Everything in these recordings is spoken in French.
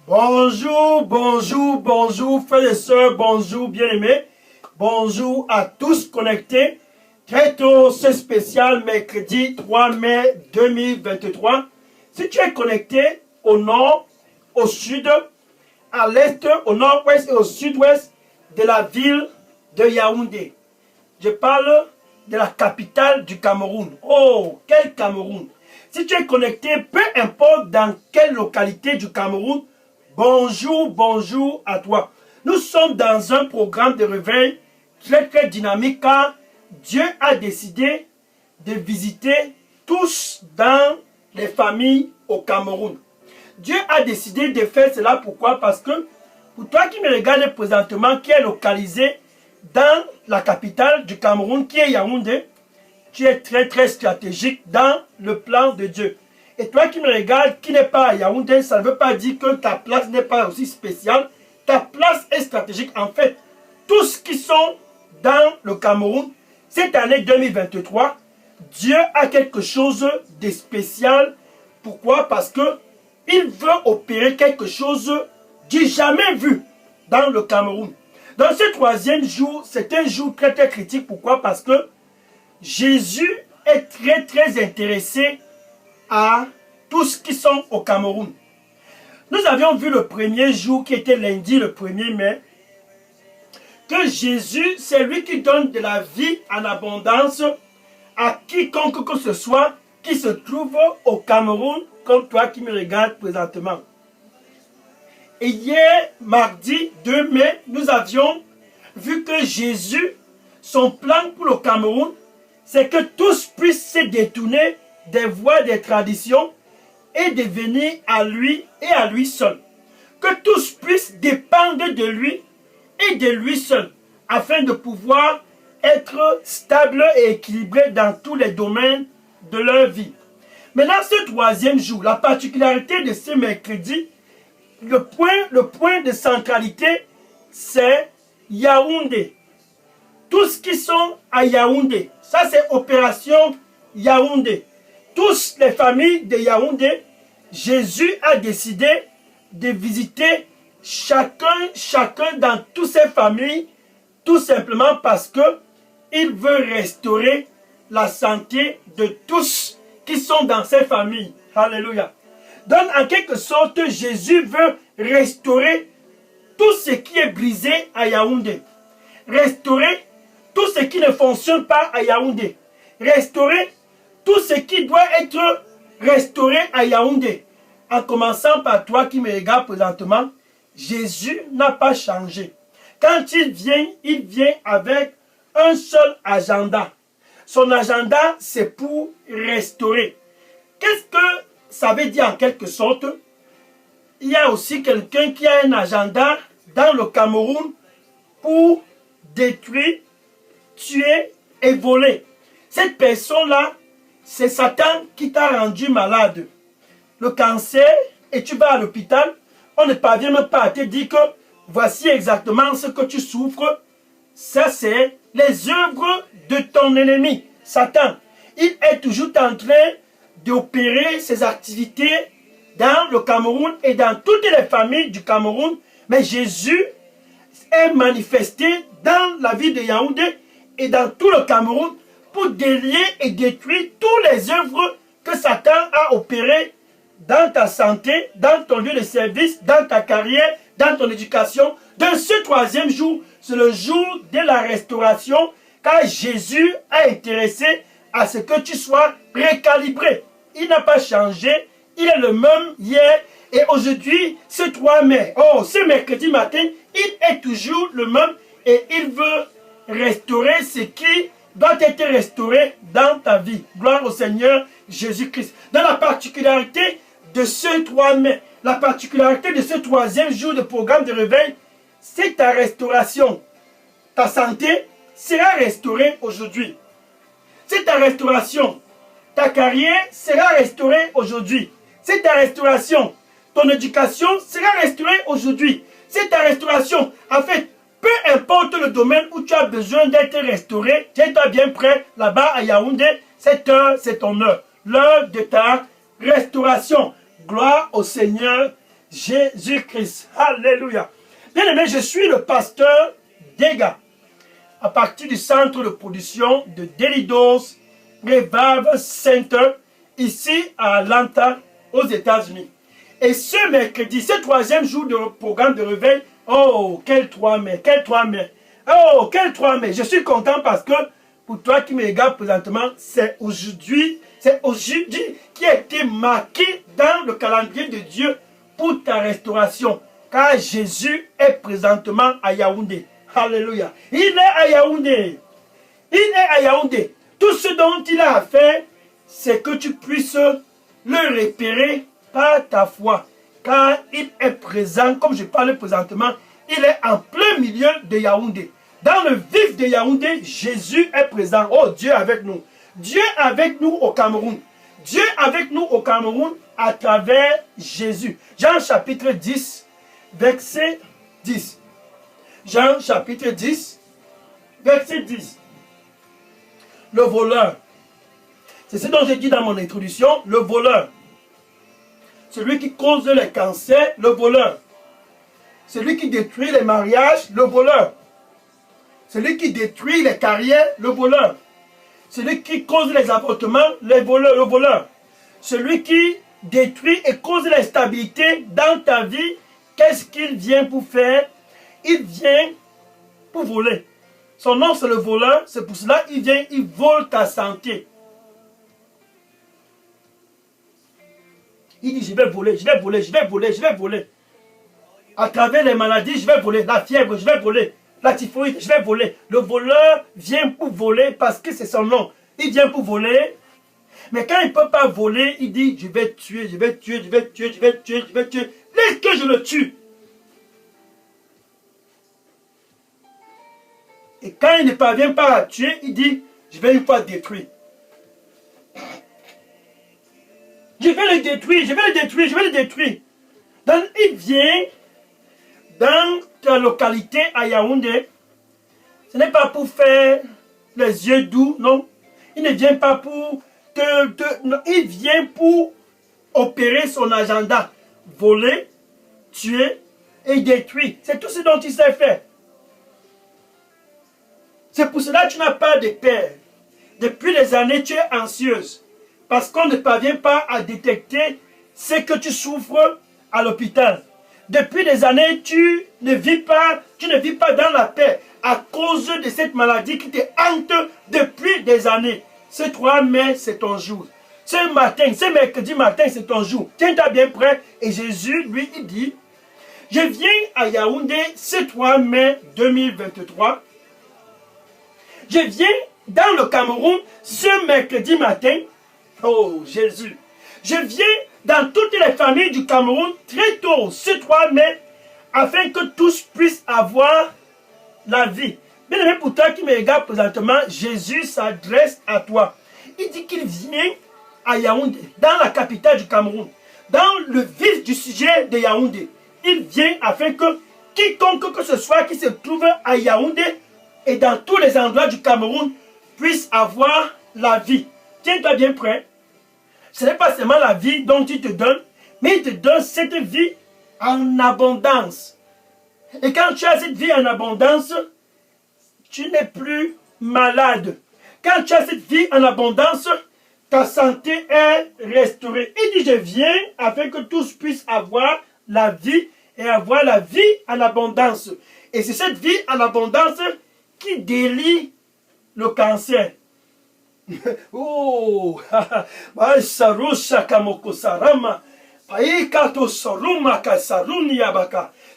Bonjour, bonjour, bonjour, frères et sœurs, bonjour, bien-aimés. Bonjour à tous connectés. Très tôt, ce spécial mercredi 3 mai 2023. Si tu es connecté au nord, au sud, à l'est, au nord-ouest et au sud-ouest de la ville de Yaoundé. Je parle de la capitale du Cameroun. Oh, quel Cameroun! Si tu es connecté, peu importe dans quelle localité du Cameroun, bonjour, bonjour à toi. Nous sommes dans un programme de réveil très dynamique car Dieu a décidé de visiter tous dans les familles au Cameroun. Dieu a décidé de faire cela. Pourquoi? Parce que pour toi qui me regardes présentement, qui est localisé dans la capitale du Cameroun, qui est Yaoundé, tu es très stratégique dans le plan de Dieu. Et toi qui me regardes, qui n'est pas à Yaoundé, ça ne veut pas dire que ta place n'est pas aussi spéciale. Ta place est stratégique. En fait, tous qui sont dans le Cameroun, cette année 2023, Dieu a quelque chose de spécial. Pourquoi? Parce que il veut opérer quelque chose du jamais vu dans le Cameroun. Dans ce troisième jour, c'est un jour très critique. Pourquoi? Parce que Jésus est très intéressé à tous qui sont au Cameroun. Nous avions vu le premier jour qui était lundi, le 1er mai, que Jésus, c'est lui qui donne de la vie en abondance à quiconque que ce soit qui se trouve au Cameroun, comme toi qui me regardes présentement. Et hier, mardi 2 mai, nous avions vu que Jésus, son plan pour le Cameroun, c'est que tous puissent se détourner des voies des traditions et de venir à lui et à lui seul. Que tous puissent dépendre de lui et de lui seul, afin de pouvoir être stable et équilibré dans tous les domaines de leur vie. Maintenant, ce troisième jour, la particularité de ce mercredi, le point de centralité, c'est Yaoundé. Tous qui sont à Yaoundé, ça c'est opération Yaoundé. Tous les familles de Yaoundé, Jésus a décidé de visiter chacun dans toutes ces familles, tout simplement parce que il veut restaurer la santé de tous qui sont dans ces familles. Alléluia. Donc en quelque sorte, Jésus veut restaurer tout ce qui est brisé à Yaoundé. Restaurer tout ce qui ne fonctionne pas à Yaoundé. Restaurer tout ce qui doit être restauré à Yaoundé. En commençant par toi qui me regarde présentement, Jésus n'a pas changé. Quand il vient avec un seul agenda. Son agenda, c'est pour restaurer. Qu'est-ce que ça veut dire en quelque sorte? Il y a aussi quelqu'un qui a un agenda dans le Cameroun pour détruire, tuer et voler. Cette personne-là, c'est Satan qui t'a rendu malade. Le cancer, et tu vas à l'hôpital, on ne parvient même pas à te dire que voici exactement ce que tu souffres. Ça, c'est les œuvres de ton ennemi, Satan. Il est toujours en train d'opérer ses activités dans le Cameroun et dans toutes les familles du Cameroun. Mais Jésus est manifesté dans la ville de Yaoundé et dans tout le Cameroun pour délier et détruire toutes les œuvres que Satan a opérées dans ta santé, dans ton lieu de service, dans ta carrière, dans ton éducation. Dans ce troisième jour, c'est le jour de la restauration, car Jésus a intéressé à ce que tu sois recalibré. Il n'a pas changé, il est le même hier et aujourd'hui, ce 3 mai, ce mercredi matin, il est toujours le même et il veut restaurer ce qui doit être restauré dans ta vie. Gloire au Seigneur Jésus-Christ. Dans la particularité de ce 3 mai, la particularité de ce troisième jour de programme de réveil, c'est ta restauration. Ta santé sera restaurée aujourd'hui. C'est ta restauration. Ta carrière sera restaurée aujourd'hui. C'est ta restauration. Ton éducation sera restaurée aujourd'hui. C'est ta restauration. En fait, peu importe le domaine où tu as besoin d'être restauré, tiens-toi bien prêt là-bas à Yaoundé. Cette heure, c'est ton heure. L'heure de ta restauration. Gloire au Seigneur Jésus-Christ. Alléluia. Bien aimé, je suis le pasteur Dega, à partir du centre de production de Delidos Revival Center, ici à Atlanta, aux États-Unis. Et ce mercredi, ce troisième jour de programme de réveil, oh, quel 3 mai, quel 3 mai. Oh, quel 3 mai. Je suis content parce que pour toi qui me regarde présentement, c'est aujourd'hui qui a été marqué dans le calendrier de Dieu pour ta restauration. Car Jésus est présentement à Yaoundé. Alléluia. Il est à Yaoundé. Il est à Yaoundé. Tout ce dont il a à faire, c'est que tu puisses le repérer par ta foi. Car il est présent, comme je parle présentement, il est en plein milieu de Yaoundé. Dans le vif de Yaoundé, Jésus est présent. Oh, Dieu avec nous. Dieu avec nous au Cameroun. Dieu avec nous au Cameroun à travers Jésus. Jean chapitre 10, verset 10. Jean chapitre 10, verset 10. Le voleur. C'est ce dont j'ai dit dans mon introduction, le voleur. Celui qui cause les cancers, le voleur. Celui qui détruit les mariages, le voleur. Celui qui détruit les carrières, le voleur. Celui qui cause les avortements, le voleur. Celui qui détruit et cause l'instabilité dans ta vie, qu'est-ce qu'il vient pour faire? Il vient pour voler. Son nom c'est le voleur, c'est pour cela qu'il vient, il vole ta santé. Il dit je vais voler, je vais voler, je vais voler, je vais voler. À travers les maladies, je vais voler. La fièvre, je vais voler. La typhoïde, je vais voler. Le voleur vient pour voler parce que c'est son nom. Il vient pour voler. Mais quand il ne peut pas voler, il dit je vais tuer, je vais tuer, je vais tuer, je vais tuer, je vais tuer. Laisse que je le tue. Et quand il ne parvient pas à tuer, il dit je vais une fois détruire. Je vais le détruire, je vais le détruire, je vais le détruire. Donc il vient dans ta localité à Yaoundé. Ce n'est pas pour faire les yeux doux, non. Il ne vient pas pour non, il vient pour opérer son agenda. Voler, tuer et détruire. C'est tout ce dont il sait faire. C'est pour cela que tu n'as pas de paix. Depuis des années, tu es anxieuse. Parce qu'on ne parvient pas à détecter ce que tu souffres à l'hôpital. Depuis des années, tu ne vis pas dans la paix à cause de cette maladie qui te hante depuis des années. Ce 3 mai, c'est ton jour. Ce matin, ce mercredi matin, c'est ton jour. Tiens-toi bien prêt. Et Jésus, lui, il dit, je viens à Yaoundé ce 3 mai 2023. Je viens dans le Cameroun ce mercredi matin. Oh, Jésus. Je viens dans toutes les familles du Cameroun très tôt, ce 3 mai, afin que tous puissent avoir la vie. Bien aimé, pour toi qui me regarde présentement, Jésus s'adresse à toi. Il dit qu'il vient à Yaoundé, dans la capitale du Cameroun, dans le vif du sujet de Yaoundé. Il vient afin que quiconque que ce soit qui se trouve à Yaoundé et dans tous les endroits du Cameroun puisse avoir la vie. Tiens-toi bien prêt. Ce n'est pas seulement la vie dont il te donne, mais il te donne cette vie en abondance. Et quand tu as cette vie en abondance, tu n'es plus malade. Quand tu as cette vie en abondance, ta santé est restaurée. Il dit, je viens afin que tous puissent avoir la vie et avoir la vie en abondance. Et c'est cette vie en abondance qui délie le cancer. Oh,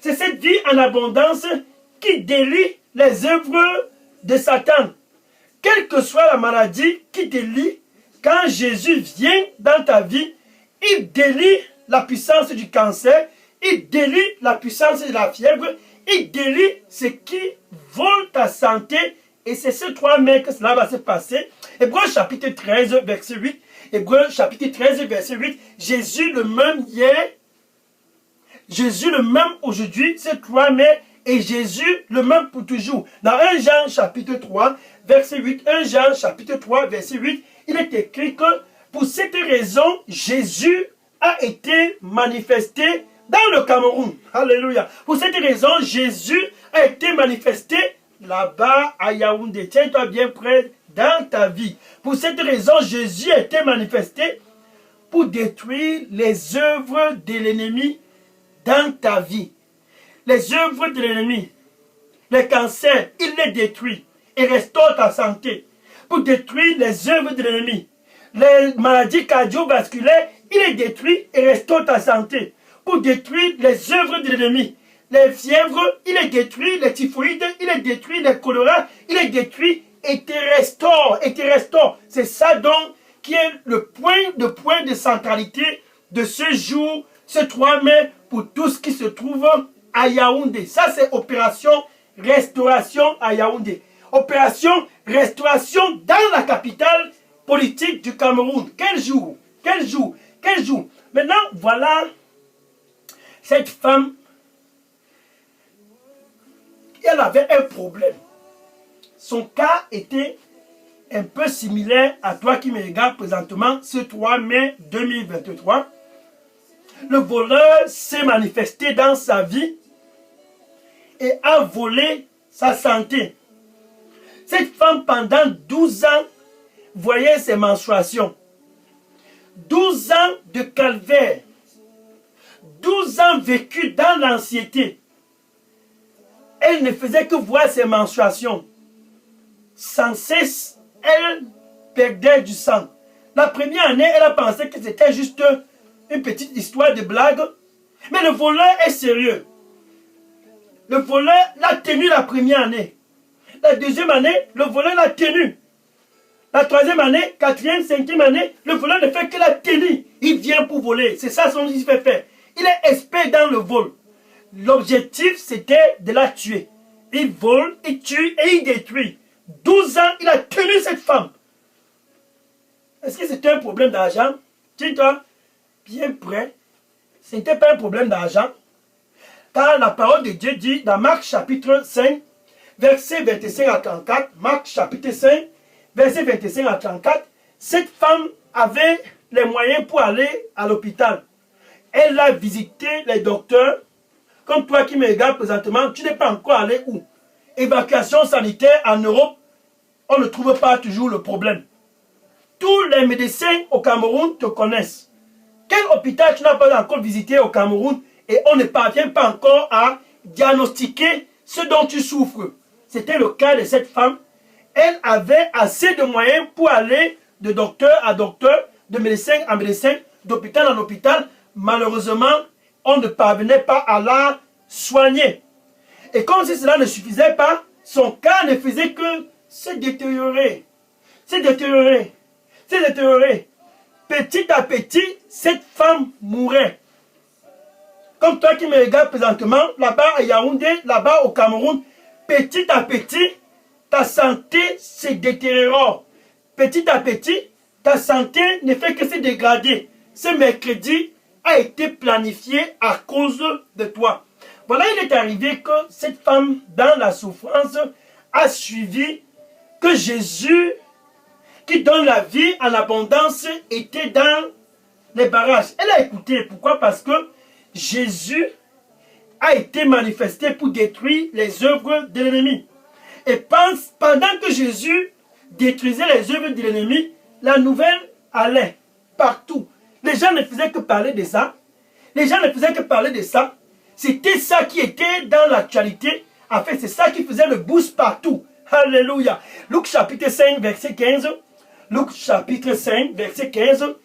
c'est cette vie en abondance qui délie les œuvres de Satan. Quelle que soit la maladie qui te lie, quand Jésus vient dans ta vie, il délie la puissance du cancer, il délie la puissance de la fièvre, il délie ce qui vole ta santé. Et c'est ce 3 mai que cela va se passer. Hébreux chapitre 13, verset 8. Hébreux chapitre 13, verset 8. Jésus le même hier, Jésus le même aujourd'hui, ce 3 mai, et Jésus le même pour toujours. Dans 1 Jean chapitre 3, verset 8, 1 Jean chapitre 3, verset 8, il est écrit que pour cette raison, Jésus a été manifesté dans le Cameroun. Alléluia. Pour cette raison, Jésus a été manifesté là-bas à Yaoundé. Tiens-toi bien près dans ta vie. Pour cette raison, Jésus a été manifesté pour détruire les œuvres de l'ennemi dans ta vie. Les œuvres de l'ennemi, les cancers, il les détruit et restaure ta santé. Pour détruire les œuvres de l'ennemi, les maladies cardiovasculaires, il les détruit et restaure ta santé. Pour détruire les œuvres de l'ennemi, les fièvres, il les détruit, les typhoïdes, il les détruit, les choléra, il les détruit et te restaure, et te restaure. C'est ça donc qui est le point de centralité de ce jour, ce 3 mai, pour tous qui se trouvent à Yaoundé. Ça, c'est opération restauration à Yaoundé. Opération restauration dans la capitale politique du Cameroun. Quel jour? Quel jour? Quel jour? Maintenant, voilà cette femme. Elle avait un problème. Son cas était un peu similaire à toi qui me regarde présentement ce 3 mai 2023. Le voleur s'est manifesté dans sa vie et a volé sa santé. Cette femme, pendant 12 ans, voyait ses menstruations. 12 ans de calvaire. 12 ans vécus dans l'anxiété. Elle ne faisait que voir ses menstruations. Sans cesse, elle perdait du sang. La première année, elle a pensé que c'était juste une petite histoire de blague. Mais le voleur est sérieux. Le voleur l'a tenu la première année. La deuxième année, le voleur l'a tenu. La troisième année, quatrième, cinquième année, le voleur ne fait que la tenir. Il vient pour voler. C'est ça son qu'il fait faire. Il est expert dans le vol. L'objectif, c'était de la tuer. Il vole, il tue et il détruit. 12 ans, il a tenu cette femme. Est-ce que c'était un problème d'argent? Dis-toi, bien près. Ce n'était pas un problème d'argent. Car la parole de Dieu dit dans Marc chapitre 5, verset 25 à 34, Marc chapitre 5, verset 25 à 34, cette femme avait les moyens pour aller à l'hôpital. Elle a visité les docteurs. Comme toi qui me regardes présentement, tu n'es pas encore allé où? Évacuation sanitaire en Europe, on ne trouve pas toujours le problème. Tous les médecins au Cameroun te connaissent. Quel hôpital tu n'as pas encore visité au Cameroun et on ne parvient pas encore à diagnostiquer ce dont tu souffres? C'était le cas de cette femme. Elle avait assez de moyens pour aller de docteur à docteur, de médecin à médecin, d'hôpital en hôpital. Malheureusement, on ne parvenait pas à la soigner. Et comme si cela ne suffisait pas, son cas ne faisait que se détériorer. Se détériorer. Se détériorer. Petit à petit, cette femme mourait. Comme toi qui me regardes présentement, là-bas à Yaoundé, là-bas au Cameroun, petit à petit, ta santé se détériore. Petit à petit, ta santé ne fait que se dégrader. Ce mercredi a été planifié à cause de toi. Voilà, il est arrivé que cette femme, dans la souffrance, a suivi que Jésus, qui donne la vie en abondance, était dans les barrages. Elle a écouté. Pourquoi? Parce que Jésus a été manifesté pour détruire les œuvres de l'ennemi. Et pendant que Jésus détruisait les œuvres de l'ennemi, la nouvelle allait partout. Les gens ne faisaient que parler de ça. Les gens ne faisaient que parler de ça. C'était ça qui était dans l'actualité. En fait, c'est ça qui faisait le boost partout. Alléluia. Luc chapitre 5, verset 15. Luc chapitre 5, verset 15.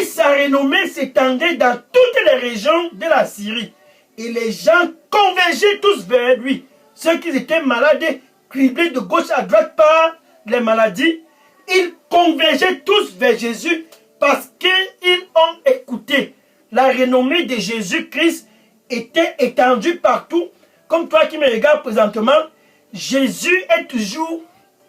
Et sa renommée s'étendait dans toutes les régions de la Syrie. Et les gens convergeaient tous vers lui. Ceux qui étaient malades, criblés de gauche à droite par les maladies, ils convergeaient tous vers Jésus parce qu'ils ont écouté. La renommée de Jésus-Christ était étendue partout. Comme toi qui me regardes présentement, Jésus est toujours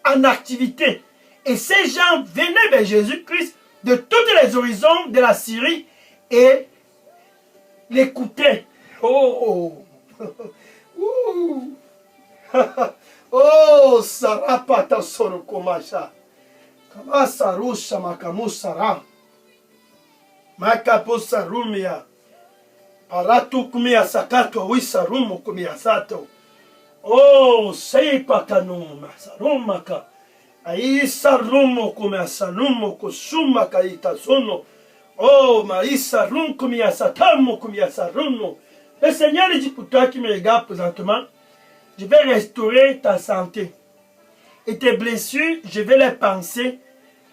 en activité. Et ces gens venaient vers Jésus-Christ de tous les horizons de la Syrie et l'écoutaient. Oh, oh, oh, Sarah pata soro komasha. Kama sarusha makamu Sarah. Makapo sarumia. Aratu kumia sakato wisarumo kumia sato. Oh, sei pakanuma sarumaka. Aisa rumo kumia sanumo kusuma kaita sono. Oh, maïsa rum kumia satamo kumia sarumo. Le Seigneur dit pour toi qui me regarde présentement, je vais restaurer ta santé. Et tes blessures, je vais les penser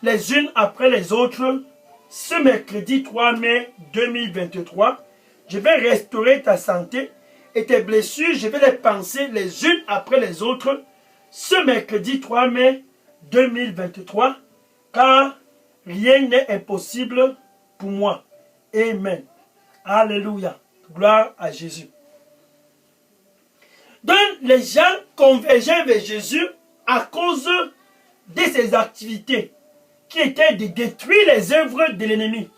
les unes après les autres. Ce mercredi 3 mai 2023, je vais restaurer ta santé et tes blessures, je vais les penser les unes après les autres. Ce mercredi 3 mai 2023, car rien n'est impossible pour moi. Amen. Alléluia. Gloire à Jésus. Donc, les gens convergeaient vers Jésus à cause de ses activités qui étaient de détruire les œuvres de l'ennemi.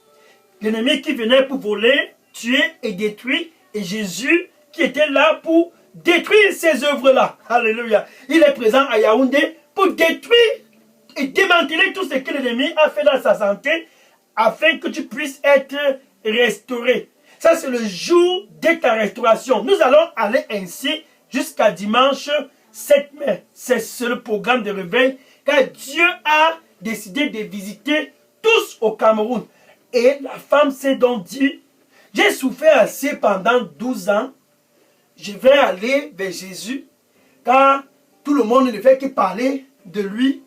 L'ennemi qui venait pour voler, tuer et détruire, et Jésus qui était là pour détruire ces œuvres-là. Alléluia. Il est présent à Yaoundé pour détruire et démanteler tout ce que l'ennemi a fait dans sa santé afin que tu puisses être restauré. Ça, c'est le jour de ta restauration. Nous allons aller ainsi jusqu'à dimanche 7 mai. C'est le programme de réveil car Dieu a décidé de visiter tous au Cameroun. Et la femme s'est donc dit, j'ai souffert assez pendant 12 ans, je vais aller vers Jésus, car tout le monde ne fait que parler de lui.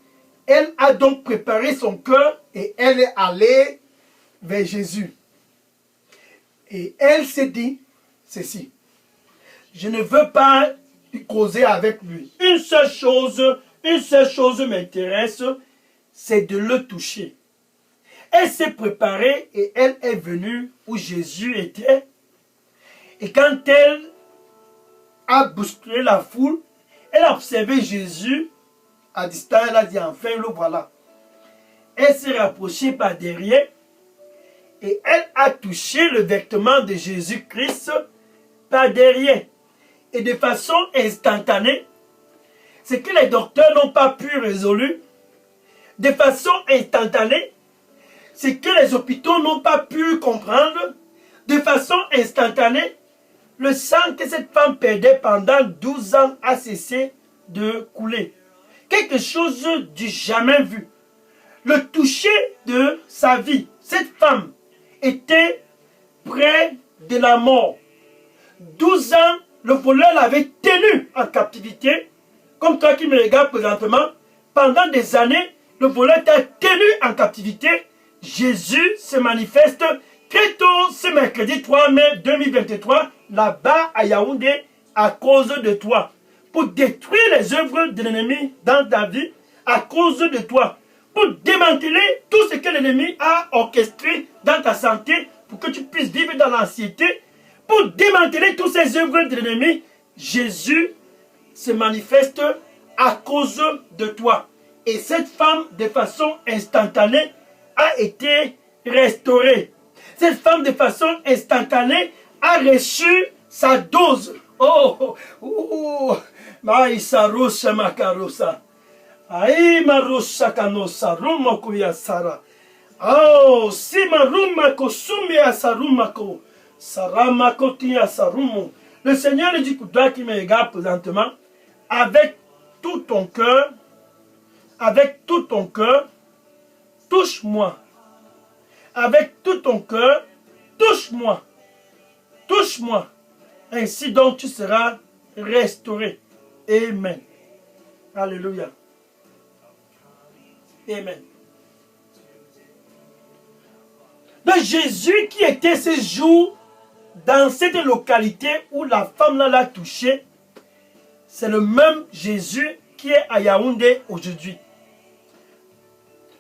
Elle a donc préparé son cœur et elle est allée vers Jésus. Et elle s'est dit ceci, je ne veux pas causer avec lui. Une seule chose m'intéresse, c'est de le toucher. Elle s'est préparée et elle est venue où Jésus était. Et quand elle a bousculé la foule, elle a observé Jésus à distance, elle a dit enfin le voilà. Elle s'est rapprochée par derrière et elle a touché le vêtement de Jésus-Christ par derrière. Et de façon instantanée, ce que les docteurs n'ont pas pu résoudre, de façon instantanée, ce que les hôpitaux n'ont pas pu comprendre, de façon instantanée, le sang que cette femme perdait pendant 12 ans a cessé de couler. Quelque chose du jamais vu. Le toucher de sa vie. Cette femme était près de la mort. 12 ans, le voleur l'avait tenue en captivité. Comme toi qui me regardes présentement, pendant des années, le voleur t'a tenu en captivité. Jésus se manifeste très tôt ce mercredi 3 mai 2023, là-bas à Yaoundé, à cause de toi. Pour détruire les œuvres de l'ennemi dans ta vie, à cause de toi. Pour démanteler tout ce que l'ennemi a orchestré dans ta santé, pour que tu puisses vivre dans l'anxiété. Pour démanteler toutes ces œuvres de l'ennemi, Jésus se manifeste à cause de toi. Et cette femme, de façon instantanée, a été restaurée. Cette femme, de façon instantanée, a reçu sa dose. Oh, oh, maïsarousa makarousa. Aïe marousa kanosa, rumakuya sara. Oh, si marumako sumia sarumako. Saramako tia sarumo. Le Seigneur dit pour toi qui me regarde présentement, avec tout ton cœur, touche-moi. Avec tout ton cœur, touche-moi. Touche-moi. Ainsi donc tu seras restauré. Amen. Alléluia. Amen. Donc Jésus qui était ce jour dans cette localité où la femme l'a touché, c'est le même Jésus qui est à Yaoundé aujourd'hui.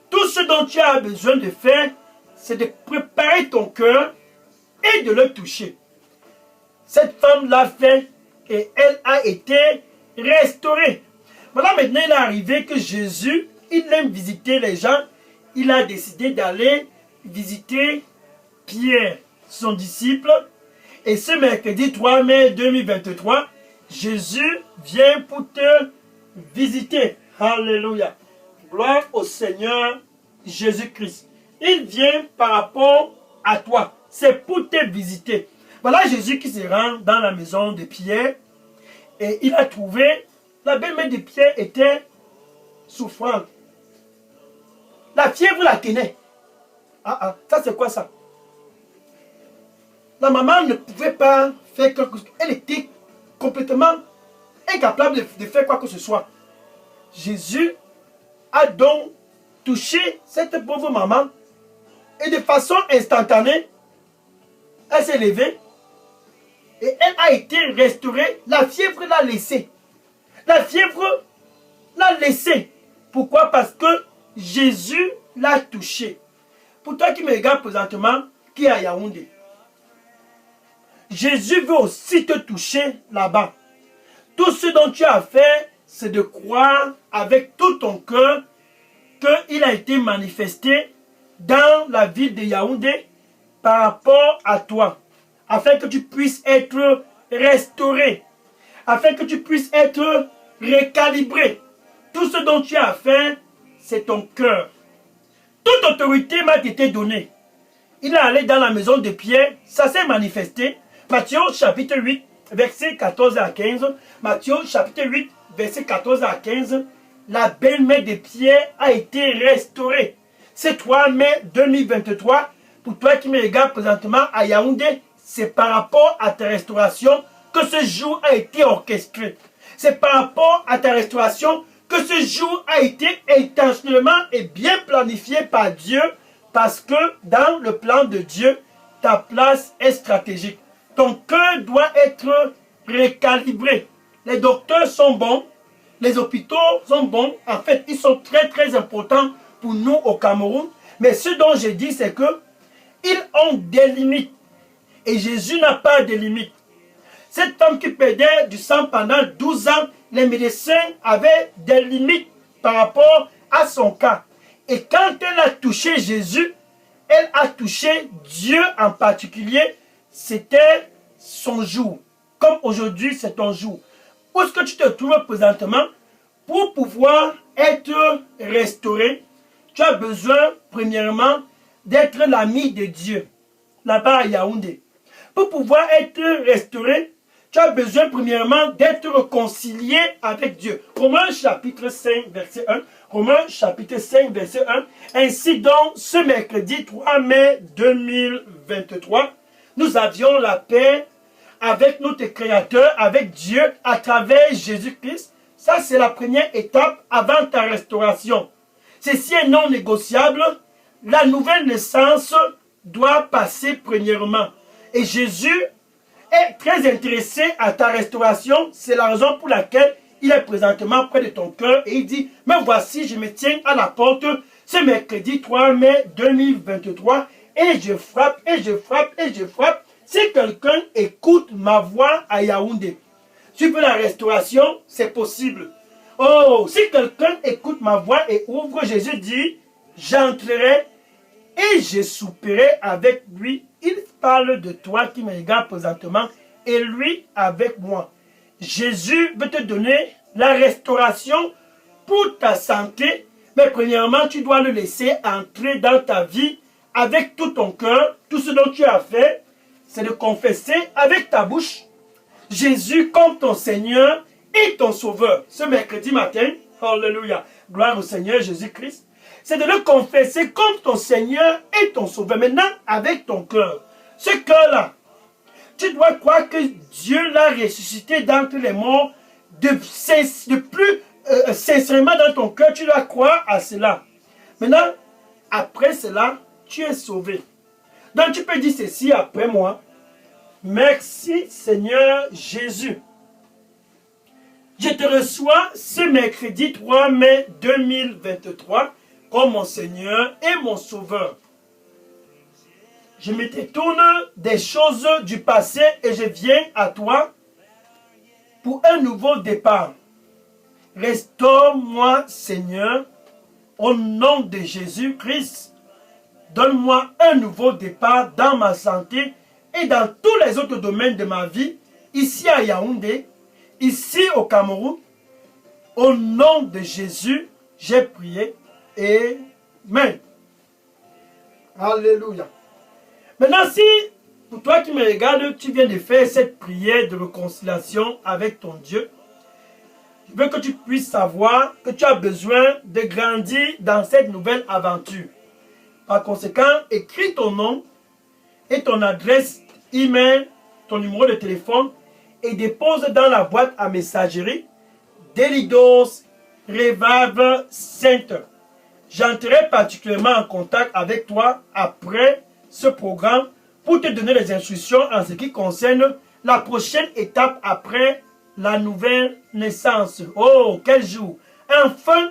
Tout ce dont tu as besoin de faire, c'est de préparer ton cœur et de le toucher. Cette femme l'a fait et elle a été restaurée. Voilà, maintenant il est arrivé que Jésus, il aime visiter les gens. Il a décidé d'aller visiter Pierre, son disciple. Et ce mercredi 3 mai 2023, Jésus vient pour te visiter. Alléluia. Gloire au Seigneur Jésus-Christ. Il vient par rapport à toi. C'est pour te visiter. Voilà Jésus qui se rend dans la maison de Pierre et il a trouvé, la belle-mère de Pierre était souffrante. La fièvre la tenait. Ça c'est quoi ça? La maman ne pouvait pas faire quelque chose. Elle était complètement incapable de faire quoi que ce soit. Jésus a donc touché cette pauvre maman et de façon instantanée, elle s'est levée et elle a été restaurée. La fièvre l'a laissée. La fièvre l'a laissée. Pourquoi? Parce que Jésus l'a touchée. Pour toi qui me regarde présentement, qui est à Yaoundé, Jésus veut aussi te toucher là-bas. Tout ce dont tu as fait, c'est de croire avec tout ton cœur qu'il a été manifesté dans la ville de Yaoundé par rapport à toi, afin que tu puisses être restauré, afin que tu puisses être recalibré. Tout ce dont tu as fait, c'est ton cœur. Toute autorité m'a été donnée. Il est allé dans la maison de Pierre, ça s'est manifesté. Matthieu chapitre 8, versets 14 à 15. Matthieu chapitre 8, versets 14 à 15. La belle-mère de Pierre a été restaurée. C'est 3 mai 2023. Pour toi qui me regarde présentement à Yaoundé, c'est par rapport à ta restauration que ce jour a été orchestré. C'est par rapport à ta restauration que ce jour a été intentionnellement et bien planifié par Dieu, parce que dans le plan de Dieu, ta place est stratégique. Ton cœur doit être recalibré. Les docteurs sont bons, les hôpitaux sont bons. En fait, ils sont très très importants pour nous au Cameroun. Mais ce dont je dis, c'est que ils ont des limites. Et Jésus n'a pas de limites. Cette femme qui perdait du sang pendant 12 ans, les médecins avaient des limites par rapport à son cas. Et quand elle a touché Jésus, elle a touché Dieu en particulier. C'était son jour. Comme aujourd'hui, c'est ton jour. Où est-ce que tu te trouves présentement? Pour pouvoir être restauré, tu as besoin, premièrement, d'être l'ami de Dieu, là-bas à Yaoundé. Pour pouvoir être restauré, tu as besoin, premièrement, d'être réconcilié avec Dieu. Romains chapitre 5, verset 1. Romains chapitre 5, verset 1. Ainsi donc, ce mercredi 3 mai 2023, nous avions la paix avec notre Créateur, avec Dieu, à travers Jésus-Christ. Ça, c'est la première étape avant ta restauration. Ceci est non négociable. La nouvelle naissance doit passer premièrement. Et Jésus est très intéressé à ta restauration. C'est la raison pour laquelle il est présentement près de ton cœur. Et il dit, mais voici, je me tiens à la porte ce mercredi 3 mai 2023. Et je frappe, et je frappe, et je frappe. Si quelqu'un écoute ma voix à Yaoundé, tu veux la restauration, c'est possible. Oh, si quelqu'un écoute ma voix et ouvre, Jésus dit, j'entrerai et je souperai avec lui. Il parle de toi qui me regarde présentement et lui avec moi. Jésus veut te donner la restauration pour ta santé, mais premièrement, tu dois le laisser entrer dans ta vie avec tout ton cœur. Tout ce dont tu as fait, c'est de confesser avec ta bouche Jésus comme ton Seigneur et ton Sauveur. Ce mercredi matin, alléluia, gloire au Seigneur Jésus-Christ, c'est de le confesser comme ton Seigneur et ton Sauveur. Maintenant, avec ton cœur. Ce cœur-là, tu dois croire que Dieu l'a ressuscité d'entre les morts de plus sincèrement dans ton cœur. Tu dois croire à cela. Maintenant, après cela, tu es sauvé. Donc tu peux dire ceci après moi. Merci Seigneur Jésus. Je te reçois ce mercredi 3 mai 2023 comme mon Seigneur et mon Sauveur. Je me détourne des choses du passé et je viens à toi pour un nouveau départ. Restaure-moi Seigneur au nom de Jésus-Christ. Donne-moi un nouveau départ dans ma santé et dans tous les autres domaines de ma vie, ici à Yaoundé, ici au Cameroun. Au nom de Jésus, j'ai prié. Amen. Alléluia. Maintenant, si pour toi qui me regardes, tu viens de faire cette prière de réconciliation avec ton Dieu. Je veux que tu puisses savoir que tu as besoin de grandir dans cette nouvelle aventure. Par conséquent, écris ton nom et ton adresse email, ton numéro de téléphone et dépose dans la boîte à messagerie Delidos Revival Center. J'entrerai particulièrement en contact avec toi après ce programme pour te donner les instructions en ce qui concerne la prochaine étape après la nouvelle naissance. Oh, quel jour! Enfin,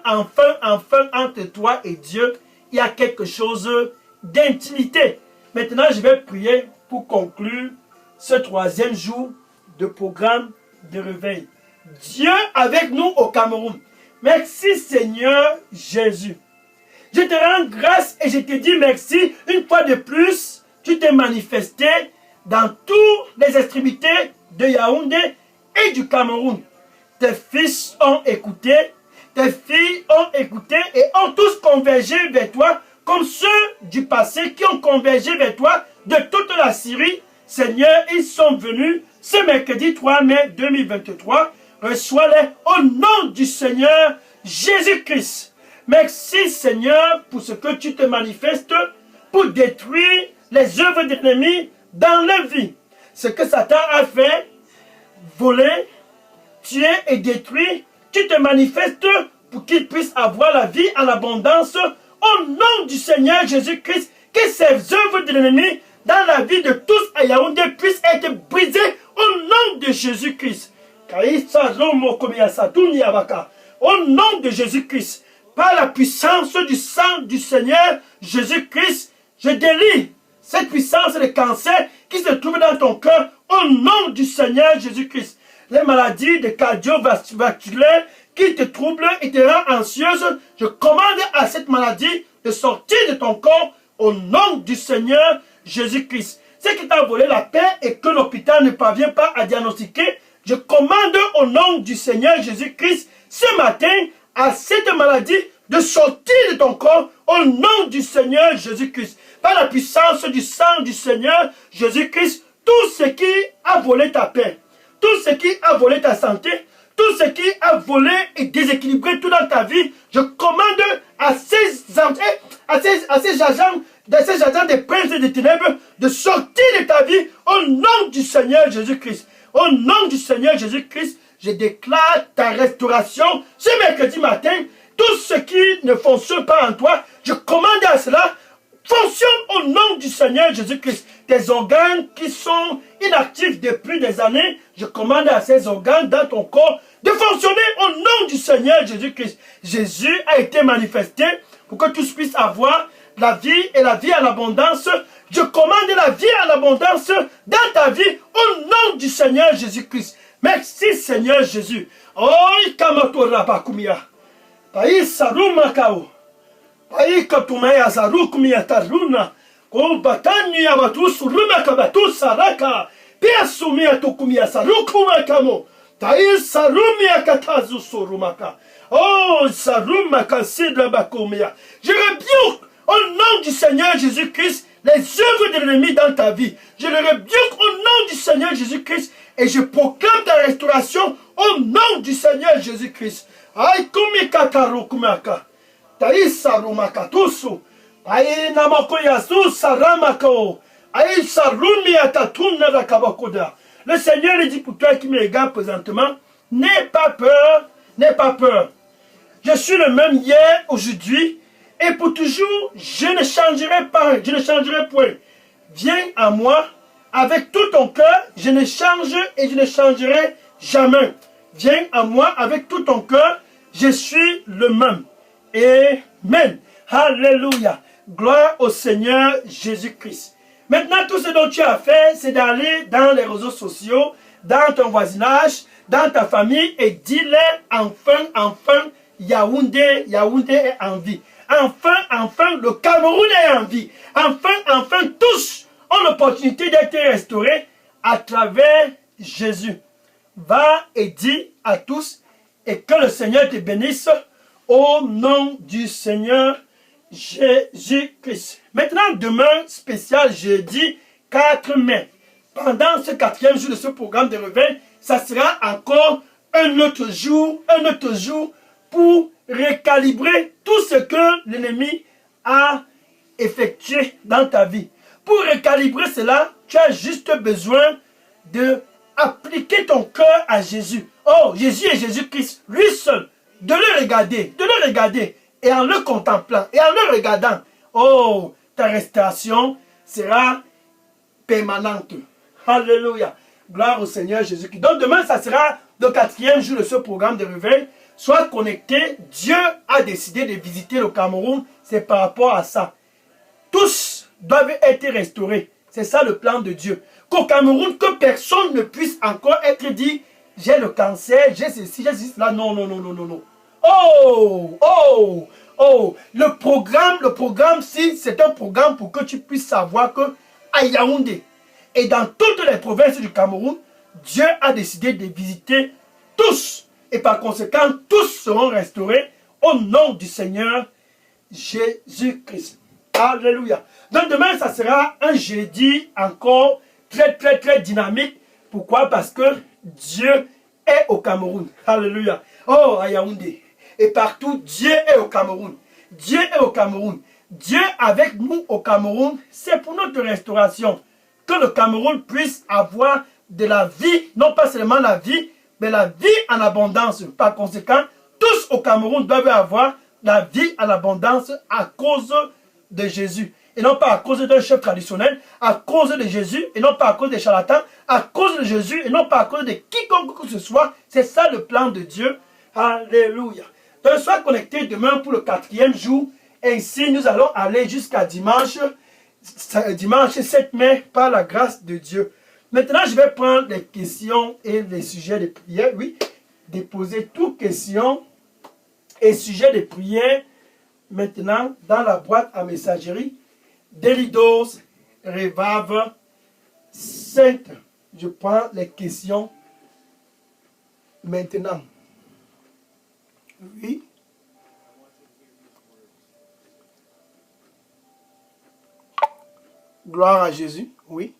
entre toi et Dieu, il y a quelque chose d'intimité. Maintenant, je vais prier pour conclure ce 3e jour de programme de réveil. Dieu avec nous au Cameroun. Merci Seigneur Jésus. Je te rends grâce et je te dis merci une fois de plus. Tu t'es manifesté dans toutes les extrémités de Yaoundé et du Cameroun. Tes fils ont écouté, tes filles ont écouté et ont tous convergé vers toi comme ceux du passé qui ont convergé vers toi de toute la Syrie. Seigneur, ils sont venus ce mercredi 3 mai 2023. Reçois-les au nom du Seigneur Jésus-Christ. Merci Seigneur pour ce que tu te manifestes pour détruire les œuvres de l'ennemi dans leur vie. Ce que Satan a fait, voler, tuer et détruire, tu te manifestes pour qu'il puisse avoir la vie en abondance au nom du Seigneur Jésus-Christ. Que ces œuvres de l'ennemi dans la vie de tous à Yaoundé puissent être brisées au nom de Jésus-Christ. Au nom de Jésus-Christ, par la puissance du sang du Seigneur Jésus-Christ, je délie cette puissance de cancer qui se trouve dans ton cœur au nom du Seigneur Jésus-Christ. Les maladies de cardiovasculaires qui te troublent et te rendent anxieuse, je commande à cette maladie de sortir de ton corps au nom du Seigneur Jésus-Christ. Ce qui t'a volé la paix et que l'hôpital ne parvient pas à diagnostiquer, je commande au nom du Seigneur Jésus-Christ ce matin à cette maladie de sortir de ton corps au nom du Seigneur Jésus-Christ. Par la puissance du sang du Seigneur Jésus-Christ, tout ce qui a volé ta paix, tout ce qui a volé ta santé, tout ce qui a volé et déséquilibré tout dans ta vie, je commande à ces agents des princes et des ténèbres de sortir de ta vie au nom du Seigneur Jésus-Christ. Au nom du Seigneur Jésus-Christ, je déclare ta restauration ce mercredi matin. Tout ce qui ne fonctionne pas en toi, je commande à cela, fonctionne au nom du Seigneur Jésus-Christ. Tes organes qui sont inactifs depuis des années, je commande à ces organes dans ton corps de fonctionner au nom du Seigneur Jésus-Christ. Jésus a été manifesté pour que tous puissent avoir la vie et la vie en abondance. Je commande la vie en abondance dans ta vie au nom du Seigneur Jésus-Christ. Merci Seigneur Jésus. Oh, ikamato rabakumia. Pai saruma kao. Pai katumaya zarukumia taruna. Ko batani abatu suruma kabatu saraka. Pia sumia tukumia sarukuma kamo. Tai sarumia katazu surumaka. Oh, sarumaka sidra bakumia. Je rebuke au nom du Seigneur Jésus-Christ les œuvres de l'ennemi dans ta vie. Je le rebuke au nom du Seigneur Jésus-Christ et je proclame ta restauration au nom du Seigneur Jésus-Christ. Aïe kumi kataru kumaka. Taï sarumaka tusu. Aïe namako yasu saramako. Aïe sarumi atatuna rakabakoda. Le Seigneur dit pour toi qui me regarde présentement, n'aie pas peur, n'aie pas peur. Je suis le même hier, aujourd'hui, et pour toujours, je ne changerai pas, je ne changerai point. Viens à moi avec tout ton cœur, je ne change et je ne changerai jamais. Viens à moi avec tout ton cœur, je suis le même. Amen. Alléluia. Gloire au Seigneur Jésus-Christ. Maintenant, tout ce dont tu as fait, c'est d'aller dans les réseaux sociaux, dans ton voisinage, dans ta famille et dis-leur enfin, Yaoundé est en vie. Enfin, le Cameroun est en vie. Enfin, tous ont l'opportunité d'être restaurés à travers Jésus. Va et dis à tous et que le Seigneur te bénisse au nom du Seigneur Jésus-Christ. Maintenant, demain, spécial jeudi 4 mai. Pendant ce 4e jour de ce programme de réveil, ça sera encore un autre jour pour recalibrer tout ce que l'ennemi a effectué dans ta vie. Pour recalibrer cela, tu as juste besoin de appliquer ton cœur à Jésus. Oh, Jésus est Jésus-Christ, lui seul. De le regarder, et en le contemplant, et en le regardant, oh, ta restauration sera permanente. Alléluia. Gloire au Seigneur Jésus-Christ. Donc demain, ça sera le 4e jour de ce programme de réveil. Sois connecté. Dieu a décidé de visiter le Cameroun. C'est par rapport à ça. Tous doivent être restaurés. C'est ça le plan de Dieu. Qu'au Cameroun, que personne ne puisse encore être dit, j'ai le cancer, j'ai ceci, j'ai cela. Non, non, non, non, non, non. Oh, oh, oh. Le programme, si c'est un programme pour que tu puisses savoir que à Yaoundé et dans toutes les provinces du Cameroun, Dieu a décidé de visiter tous. Et par conséquent, tous seront restaurés au nom du Seigneur Jésus-Christ. Alléluia. Donc demain, ça sera un jeudi encore très dynamique. Pourquoi? Parce que Dieu est au Cameroun. Alléluia. Oh, à Yaoundé. Et partout, Dieu est au Cameroun. Dieu est au Cameroun. Dieu avec nous au Cameroun, c'est pour notre restauration. Que le Cameroun puisse avoir de la vie, non pas seulement la vie, mais la vie en abondance. Par conséquent, tous au Cameroun doivent avoir la vie en abondance à cause de Jésus. Et non pas à cause d'un chef traditionnel, à cause de Jésus, et non pas à cause des charlatans, à cause de Jésus, et non pas à cause de quiconque que ce soit. C'est ça le plan de Dieu. Alléluia. Donc, sois connecté demain pour le 4e jour. Ainsi, nous allons aller jusqu'à dimanche 7 mai, par la grâce de Dieu. Maintenant, je vais prendre les questions et les sujets de prière. Oui, déposer toutes questions et sujets de prière maintenant dans la boîte à messagerie d'Elidos Revave Sainte. Je prends les questions maintenant. Oui. Gloire à Jésus. Oui.